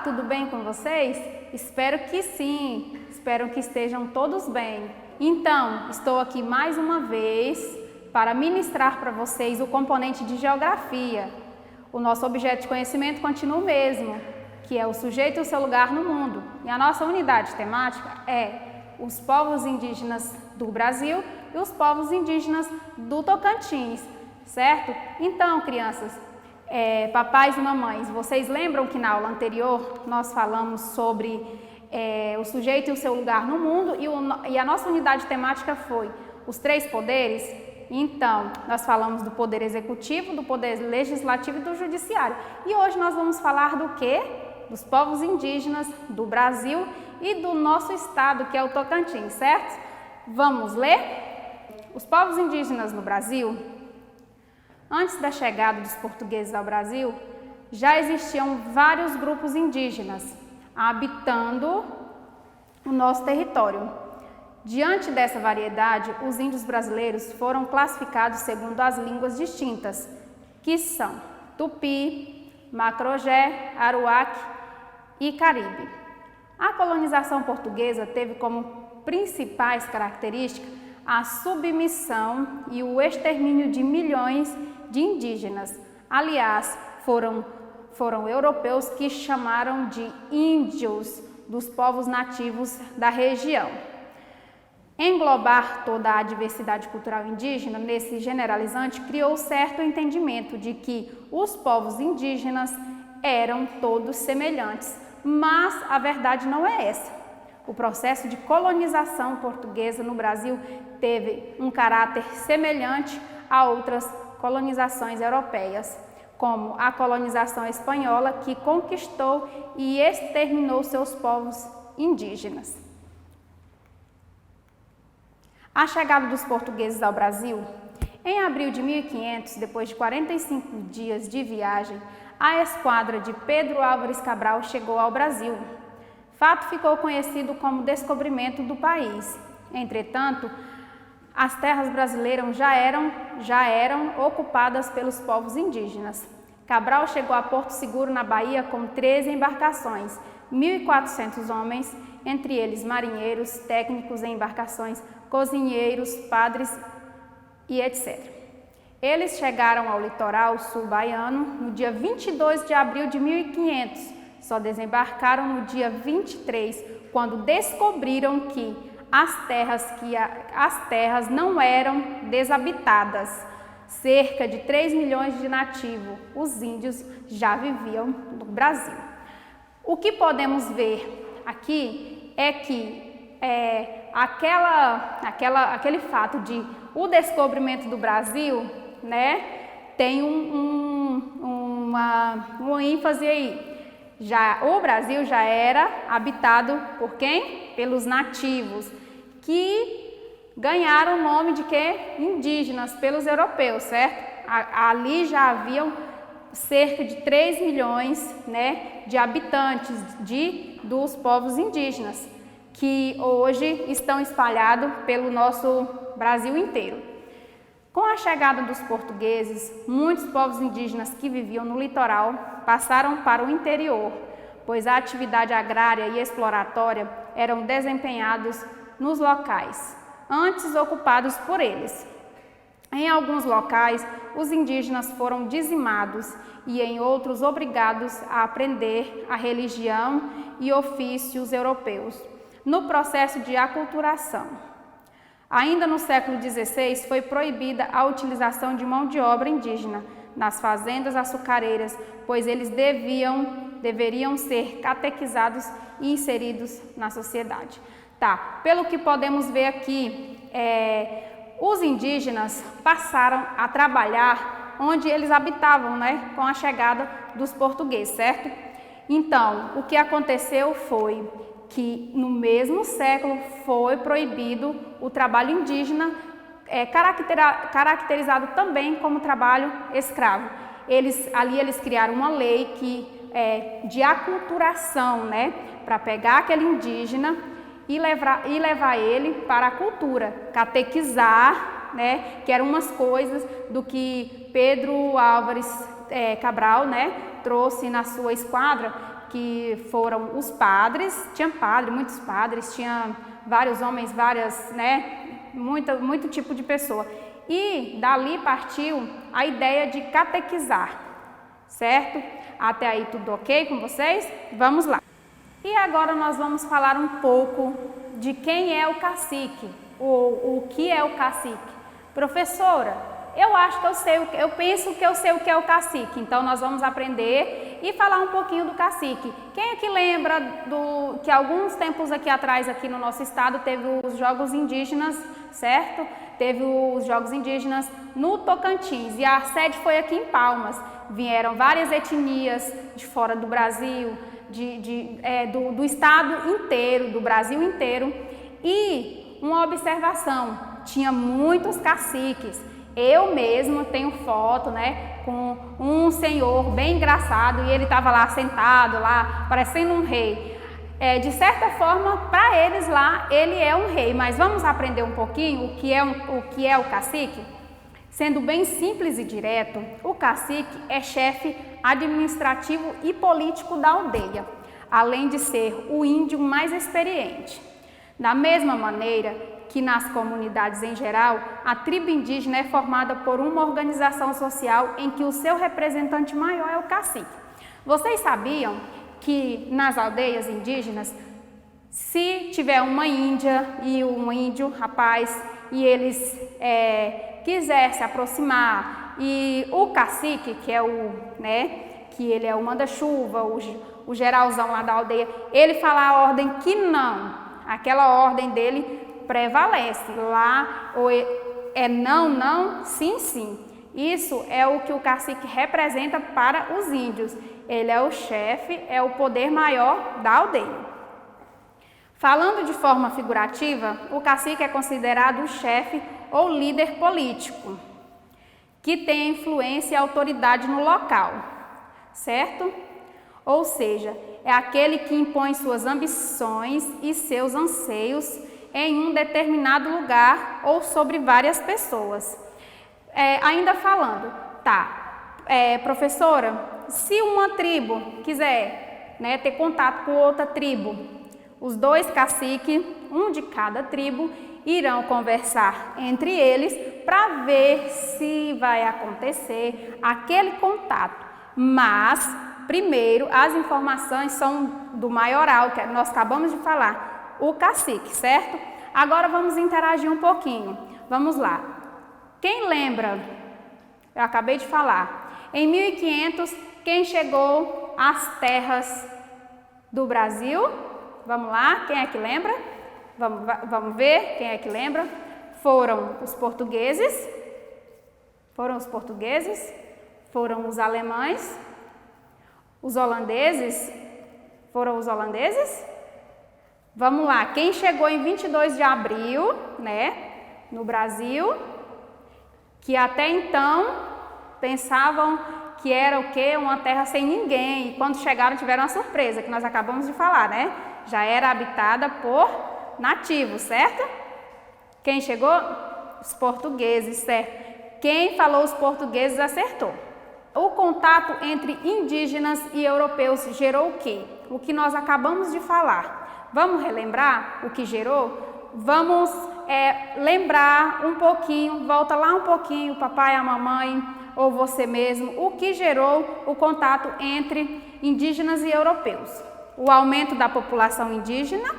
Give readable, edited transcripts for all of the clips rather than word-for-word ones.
tudo bem com vocês? Espero que sim, espero que estejam todos bem. Então, estou aqui mais uma vez para ministrar para vocês o componente de geografia. O nosso objeto de conhecimento continua o mesmo, que é o sujeito e o seu lugar no mundo. E a nossa unidade temática é os povos indígenas do Brasil e os povos indígenas do Tocantins, certo? Então, crianças, papais e mamães, vocês lembram que na aula anterior nós falamos sobre o sujeito e o seu lugar no mundo e a nossa unidade temática foi os três poderes? Então, nós falamos do poder executivo, do poder legislativo e do judiciário. E hoje nós vamos falar do quê? Dos povos indígenas do Brasil e do nosso estado, que é o Tocantins, certo? Vamos ler? Os povos indígenas no Brasil, antes da chegada dos portugueses ao Brasil, já existiam vários grupos indígenas habitando o nosso território. Diante dessa variedade, os índios brasileiros foram classificados segundo as línguas distintas, que são Tupi, Macrogé, Aruaque e Caribe. A colonização portuguesa teve como principais características a submissão e o extermínio de milhões de indígenas. Aliás, foram europeus que chamaram de índios dos povos nativos da região. Englobar toda a diversidade cultural indígena nesse generalizante criou certo entendimento de que os povos indígenas eram todos semelhantes, mas a verdade não é essa. O processo de colonização portuguesa no Brasil teve um caráter semelhante a outras colonizações europeias, como a colonização espanhola, que conquistou e exterminou seus povos indígenas. A chegada dos portugueses ao Brasil, em abril de 1500, depois de 45 dias de viagem, a esquadra de Pedro Álvares Cabral chegou ao Brasil. Fato ficou conhecido como descobrimento do país. Entretanto, as terras brasileiras já eram ocupadas pelos povos indígenas. Cabral chegou a Porto Seguro, na Bahia, com 13 embarcações, 1.400 homens, entre eles marinheiros, técnicos em embarcações, cozinheiros, padres e etc. Eles chegaram ao litoral sul baiano no dia 22 de abril de 1500. Só desembarcaram no dia 23, quando descobriram que as terras não eram desabitadas. Cerca de 3 milhões de nativos, os índios, já viviam no Brasil. O que podemos ver aqui é que aquele fato de o descobrimento do Brasil, né, tem uma ênfase aí. O Brasil já era habitado por quem? Pelos nativos, que ganharam o nome de quê? Indígenas, pelos europeus, certo? Ali já haviam cerca de 3 milhões, né, de habitantes dos povos indígenas, que hoje estão espalhados pelo nosso Brasil inteiro. Com a chegada dos portugueses, muitos povos indígenas que viviam no litoral passaram para o interior, pois a atividade agrária e exploratória eram desempenhados nos locais antes ocupados por eles. Em alguns locais, os indígenas foram dizimados e em outros obrigados a aprender a religião e ofícios europeus, no processo de aculturação. Ainda no século XVI, foi proibida a utilização de mão de obra indígena nas fazendas açucareiras, pois eles deveriam ser catequizados e inseridos na sociedade. Tá, pelo que podemos ver aqui, os indígenas passaram a trabalhar onde eles habitavam, né, com a chegada dos portugueses, certo? Então, o que aconteceu foi que no mesmo século foi proibido o trabalho indígena, caracterizado também como trabalho escravo. Eles criaram uma lei de aculturação, né, para pegar aquele indígena e levar ele para a cultura, catequizar, né, que eram umas coisas do que Pedro Álvares Cabral, né, trouxe na sua esquadra, que foram os padres, tinha padre, muitos padres, tinha vários homens, várias, né, muito tipo de pessoa. E dali partiu a ideia de catequizar, certo? Até aí tudo ok com vocês? Vamos lá. E agora nós vamos falar um pouco de quem é o cacique, ou o que é o cacique. Professora, eu acho que eu sei, eu penso que eu sei o que é o cacique, então nós vamos aprender e falar um pouquinho do cacique. Quem é que lembra que alguns tempos aqui atrás, aqui no nosso estado, teve os Jogos Indígenas, certo? Teve os Jogos Indígenas no Tocantins e a sede foi aqui em Palmas. Vieram várias etnias de fora do Brasil, do estado inteiro, do Brasil inteiro. E uma observação, tinha muitos caciques. Eu mesmo tenho foto, né, com um senhor bem engraçado e ele estava lá sentado, lá parecendo um rei. De certa forma, para eles lá, ele é um rei, mas vamos aprender um pouquinho o que é o cacique? Sendo bem simples e direto, o cacique é chefe administrativo e político da aldeia, além de ser o índio mais experiente. Da mesma maneira que nas comunidades em geral, a tribo indígena é formada por uma organização social em que o seu representante maior é o cacique. Vocês sabiam que nas aldeias indígenas, se tiver uma índia e um índio, rapaz, e eles quiser se aproximar e o cacique, que é que ele é o manda-chuva, o geralzão lá da aldeia, ele falar a ordem que não, aquela ordem dele prevalece. Lá ou é não, não, sim, sim. Isso é o que o cacique representa para os índios. Ele é o chefe, é o poder maior da aldeia. Falando de forma figurativa, o cacique é considerado o chefe ou líder político, que tem influência e autoridade no local, certo? Ou seja, é aquele que impõe suas ambições e seus anseios em um determinado lugar ou sobre várias pessoas. Ainda falando, professora, se uma tribo quiser ter contato com outra tribo, os dois caciques, um de cada tribo, irão conversar entre eles para ver se vai acontecer aquele contato. Mas, primeiro, as informações são do maioral, que nós acabamos de falar, o cacique, certo? Agora vamos interagir um pouquinho. Vamos lá. Quem lembra? Eu acabei de falar. Em 1500, quem chegou às terras do Brasil? Vamos lá, quem é que lembra? Vamos ver quem é que lembra. Foram os portugueses, foram os alemães, os holandeses, foram os holandeses. Vamos lá, quem chegou em 22 de abril, no Brasil, que até então pensavam que era o quê? Uma terra sem ninguém, e quando chegaram tiveram uma surpresa, que nós acabamos de falar, Já era habitada por nativos, certo? Quem chegou? Os portugueses, certo? Quem falou os portugueses acertou. O contato entre indígenas e europeus gerou o quê? O que nós acabamos de falar. Vamos relembrar o que gerou? Vamos lembrar um pouquinho, volta lá um pouquinho, o papai, a mamãe ou você mesmo, o que gerou o contato entre indígenas e europeus. O aumento da população indígena,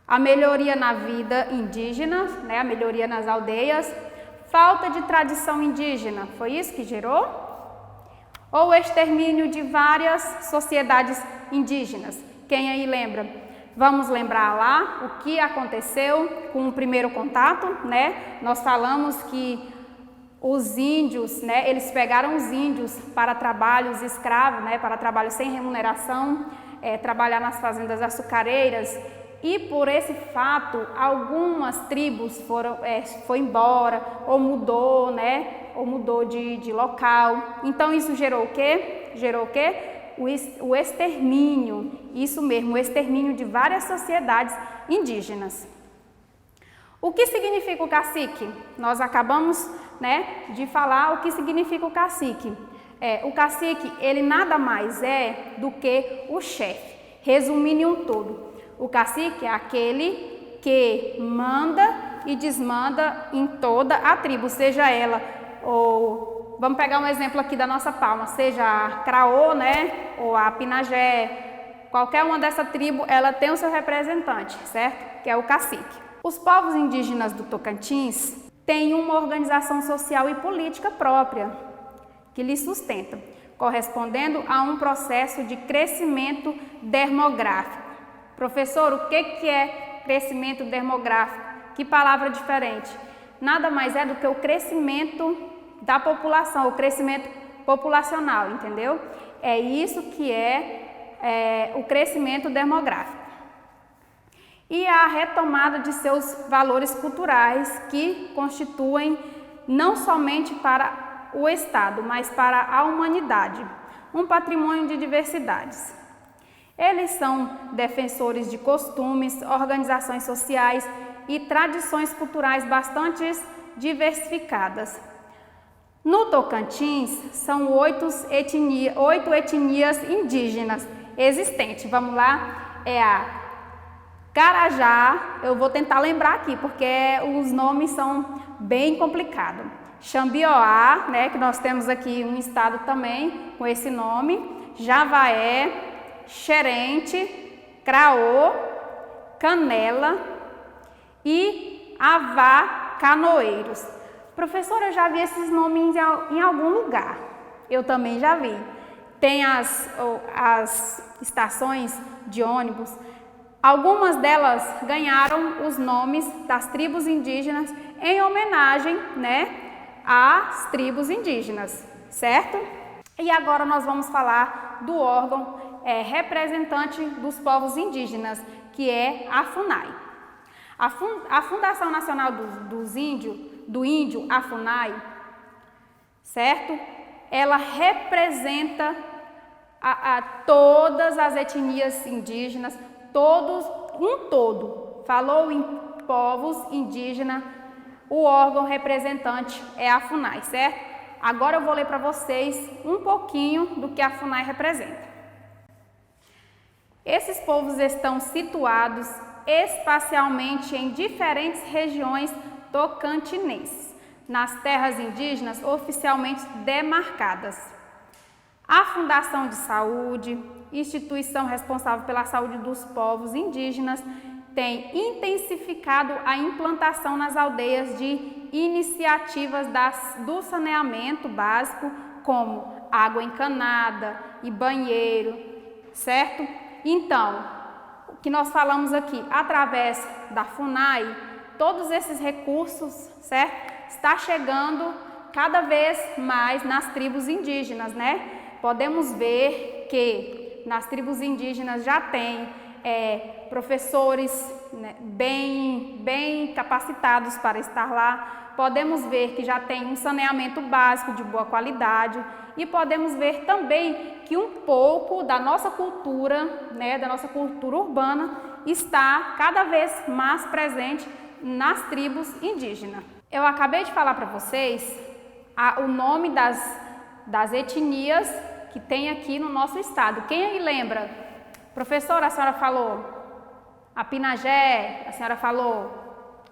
a melhoria na vida indígena, a melhoria nas aldeias, falta de tradição indígena, foi isso que gerou? Ou o extermínio de várias sociedades indígenas? Quem aí lembra? Vamos lembrar lá o que aconteceu com o primeiro contato, Nós falamos que os índios, eles pegaram os índios para trabalhos escravos, para trabalho sem remuneração, trabalhar nas fazendas açucareiras, e por esse fato algumas tribos foi embora ou mudou, ou mudou de local. Então isso gerou o quê? Gerou o quê? O extermínio, isso mesmo, o extermínio de várias sociedades indígenas. O que significa o cacique? Nós acabamos de falar o que significa o cacique. O cacique, ele nada mais é do que o chefe. Resumindo em um todo, o cacique é aquele que manda e desmanda em toda a tribo, seja ela, ou vamos pegar um exemplo aqui da nossa palma, seja a Craô, né, ou a Pinagé, qualquer uma dessa tribo, ela tem o seu representante, certo? Que é o cacique. Os povos indígenas do Tocantins têm uma organização social e política própria, que lhes sustenta, correspondendo a um processo de crescimento demográfico. Professor, o que é crescimento demográfico? Que palavra diferente. Nada mais é do que o crescimento da população, o crescimento populacional, entendeu? É isso que é o crescimento demográfico. E a retomada de seus valores culturais que constituem não somente para o Estado, mas para a humanidade, um patrimônio de diversidades. Eles são defensores de costumes, organizações sociais e tradições culturais bastante diversificadas. No Tocantins, são 8 etnias indígenas existentes. Vamos lá, é a Carajá, eu vou tentar lembrar aqui, porque os nomes são bem complicados. Xambioá, né, que nós temos aqui um estado também com esse nome, Javaé, Xerente, Craô, Canela e Avá Canoeiros. Professora, eu já vi esses nomes em algum lugar. Eu também já vi. Tem as estações de ônibus. Algumas delas ganharam os nomes das tribos indígenas em homenagem, né, às tribos indígenas, certo? E agora nós vamos falar do órgão representante dos povos indígenas, que é a FUNAI. A Fundação Nacional do Índio, a FUNAI, certo? Ela representa todas as etnias indígenas, um todo. Falou em povos indígenas, o órgão representante é a FUNAI, certo? Agora eu vou ler para vocês um pouquinho do que a FUNAI representa. Esses povos estão situados espacialmente em diferentes regiões tocantinenses, nas terras indígenas oficialmente demarcadas. A Fundação de Saúde, instituição responsável pela saúde dos povos indígenas, tem intensificado a implantação nas aldeias de iniciativas do saneamento básico, como água encanada e banheiro, certo? Então, o que nós falamos aqui, através da FUNAI, todos esses recursos, certo? Está chegando cada vez mais nas tribos indígenas, né? Podemos ver que nas tribos indígenas já tem professores, né, bem capacitados para estar lá. Podemos ver que já tem um saneamento básico de boa qualidade e podemos ver também que um pouco da nossa cultura, né, da nossa cultura urbana, está cada vez mais presente nas tribos indígenas. Eu acabei de falar para vocês o nome das etnias que tem aqui no nosso estado. Quem aí lembra? Professora, a senhora falou a Pinagé, a senhora falou,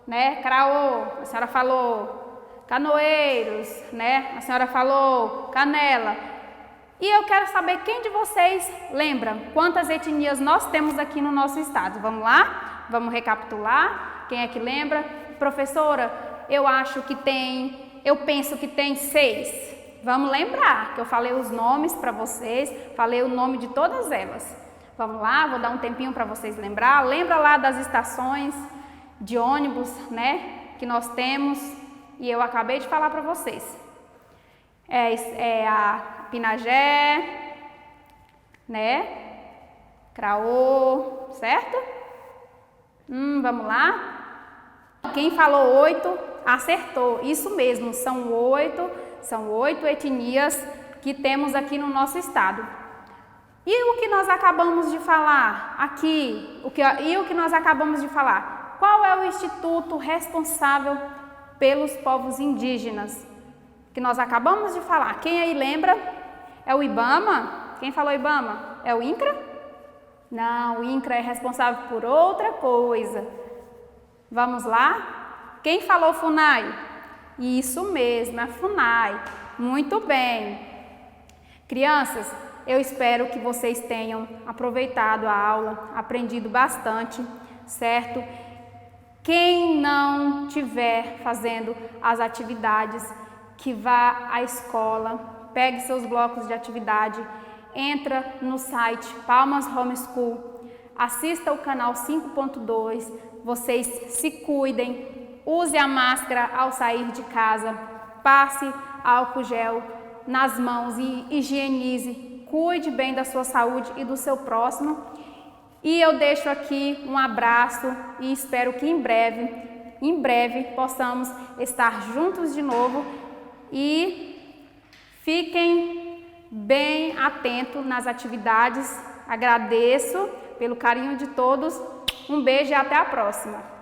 né? Craô, a senhora falou Canoeiros, né? A senhora falou Canela. E eu quero saber quem de vocês lembra quantas etnias nós temos aqui no nosso estado. Vamos lá? Vamos recapitular? Quem é que lembra? Professora, eu penso que tem 6. Vamos lembrar que eu falei os nomes para vocês, falei o nome de todas elas. Vamos lá, vou dar um tempinho para vocês lembrar. Lembra lá das estações de ônibus, né, que nós temos e eu acabei de falar para vocês. É a Pinagé, né, Craô, certo? Vamos lá. Quem falou 8 acertou. Isso mesmo, são 8 etnias que temos aqui no nosso estado. E o que nós acabamos de falar aqui? O que nós acabamos de falar? Qual é o instituto responsável pelos povos indígenas? Que nós acabamos de falar. Quem aí lembra? É o IBAMA? Quem falou IBAMA? É o INCRA? Não, o INCRA é responsável por outra coisa. Vamos lá? Quem falou FUNAI? Isso mesmo, é a FUNAI. Muito bem. Crianças, eu espero que vocês tenham aproveitado a aula, aprendido bastante, certo? Quem não estiver fazendo as atividades, que vá à escola, pegue seus blocos de atividade, entra no site Palmas Homeschool, assista o canal 5.2, vocês se cuidem, use a máscara ao sair de casa, passe álcool gel nas mãos e higienize, cuide bem da sua saúde e do seu próximo. E eu deixo aqui um abraço e espero que em breve possamos estar juntos de novo e fiquem bem atentos nas atividades. Agradeço pelo carinho de todos. Um beijo e até a próxima.